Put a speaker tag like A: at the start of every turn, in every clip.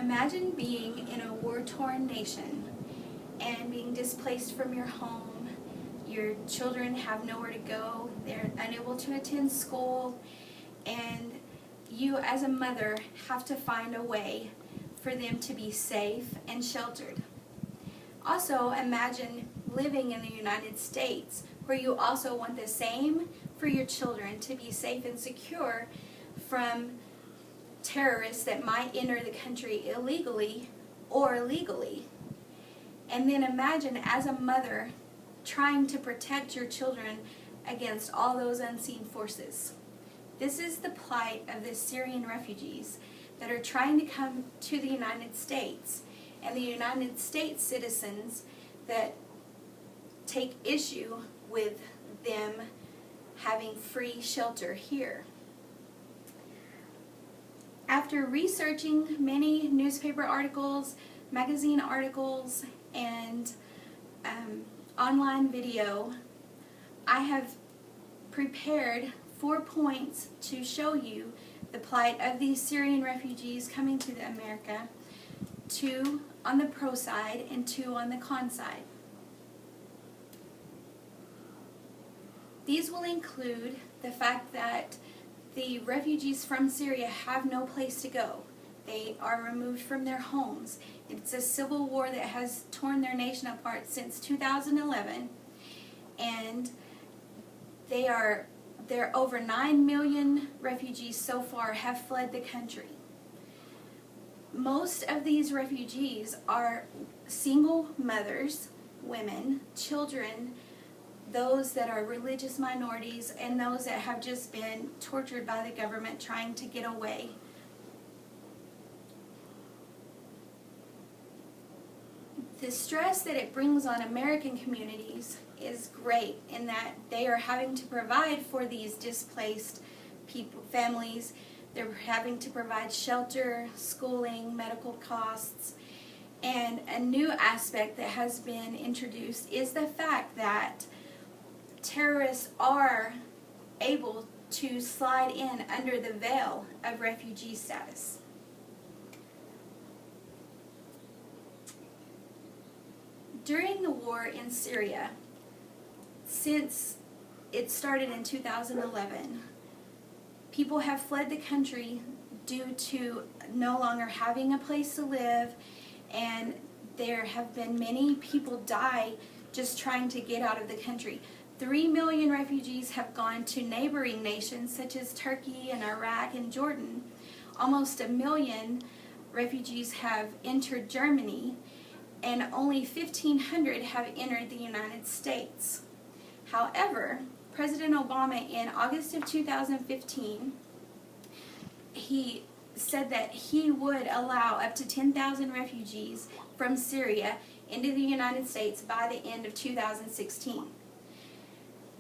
A: Imagine being in a war-torn nation and being displaced from your home. Your children have nowhere to go. They're unable to attend school. And you as a mother have to find a way for them to be safe and sheltered. Also, imagine living in the United States where you also want the same for your children, to be safe and secure from terrorists that might enter the country illegally or legally. And then imagine as a mother trying to protect your children against all those unseen forces. This is the plight of the Syrian refugees that are trying to come to the United States, and the United States citizens that take issue with them having free shelter here. After researching many newspaper articles, magazine articles, and online video, I have prepared 4 points to show you the plight of these Syrian refugees coming to America, 2 on the pro side and 2 on the con side. These will include the fact that the refugees from Syria have no place to go. They are removed from their homes. It's a civil war that has torn their nation apart since 2011, and there are over 9 million refugees so far have fled the country. Most of these refugees are single mothers, women, children, those that are religious minorities, and those that have just been tortured by the government trying to get away. The stress that it brings on American communities is great in that they are having to provide for these displaced people, families. They're having to provide shelter, schooling, medical costs. And a new aspect that has been introduced is the fact that terrorists are able to slide in under the veil of refugee status. During the war in Syria, since it started in 2011, people have fled the country due to no longer having a place to live, and there have been many people die just trying to get out of the country. 3 million refugees have gone to neighboring nations such as Turkey and Iraq and Jordan. Almost 1 million refugees have entered Germany, and only 1,500 have entered the United States. However, President Obama in August of 2015, he said that he would allow up to 10,000 refugees from Syria into the United States by the end of 2016.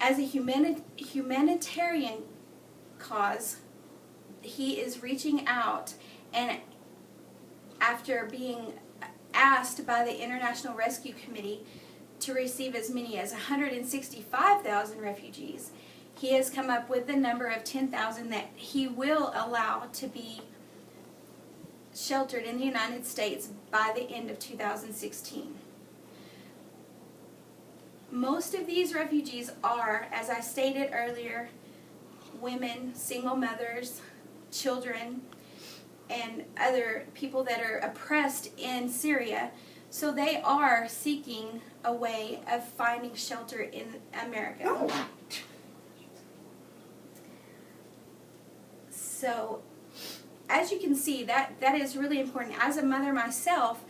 A: As a humanitarian cause, he is reaching out, and after being asked by the International Rescue Committee to receive as many as 165,000 refugees, he has come up with the number of 10,000 that he will allow to be sheltered in the United States by the end of 2016. Most of these refugees are, as I stated earlier, women, single mothers, children, and other people that are oppressed in Syria. So they are seeking a way of finding shelter in America. So, as you can see, that is really important. As a mother myself,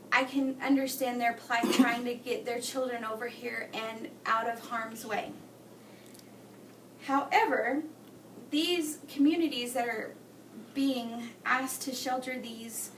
A: I can understand their plight trying to get their children over here and out of harm's way. However, these communities that are being asked to shelter these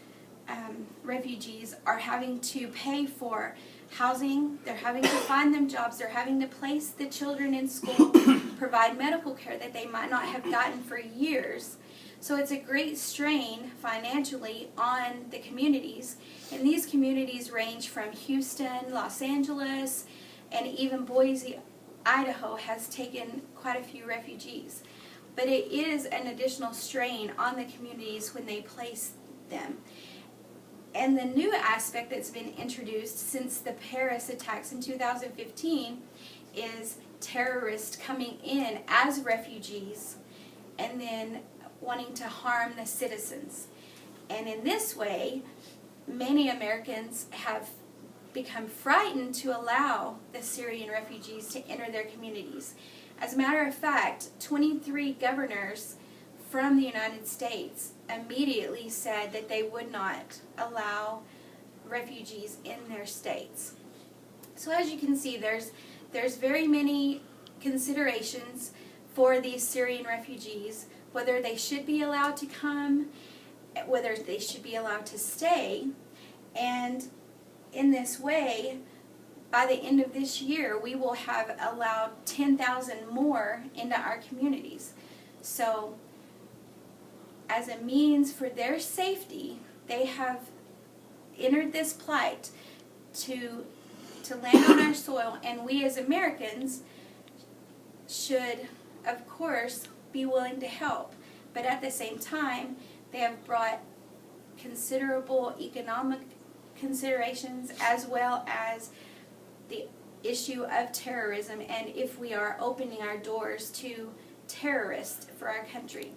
A: refugees are having to pay for housing, they're having to find them jobs, they're having to place the children in school, provide medical care that they might not have gotten for years. So it's a great strain financially on the communities, and these communities range from Houston, Los Angeles, and even Boise, Idaho has taken quite a few refugees. But it is an additional strain on the communities when they place them. And the new aspect that's been introduced since the Paris attacks in 2015 is terrorists coming in as refugees and then wanting to harm the citizens. And in this way, many Americans have become frightened to allow the Syrian refugees to enter their communities. As a matter of fact, 23 governors from the United States immediately said that they would not allow refugees in their states. So as you can see, there's very many considerations for these Syrian refugees, whether they should be allowed to come, whether they should be allowed to stay, and in this way, by the end of this year, we will have allowed 10,000 more into our communities. So, as a means for their safety, they have entered this plight to land on our soil, and we as Americans should, of course, be willing to help. But at the same time, they have brought considerable economic considerations as well as the issue of terrorism, and if we are opening our doors to terrorists for our country.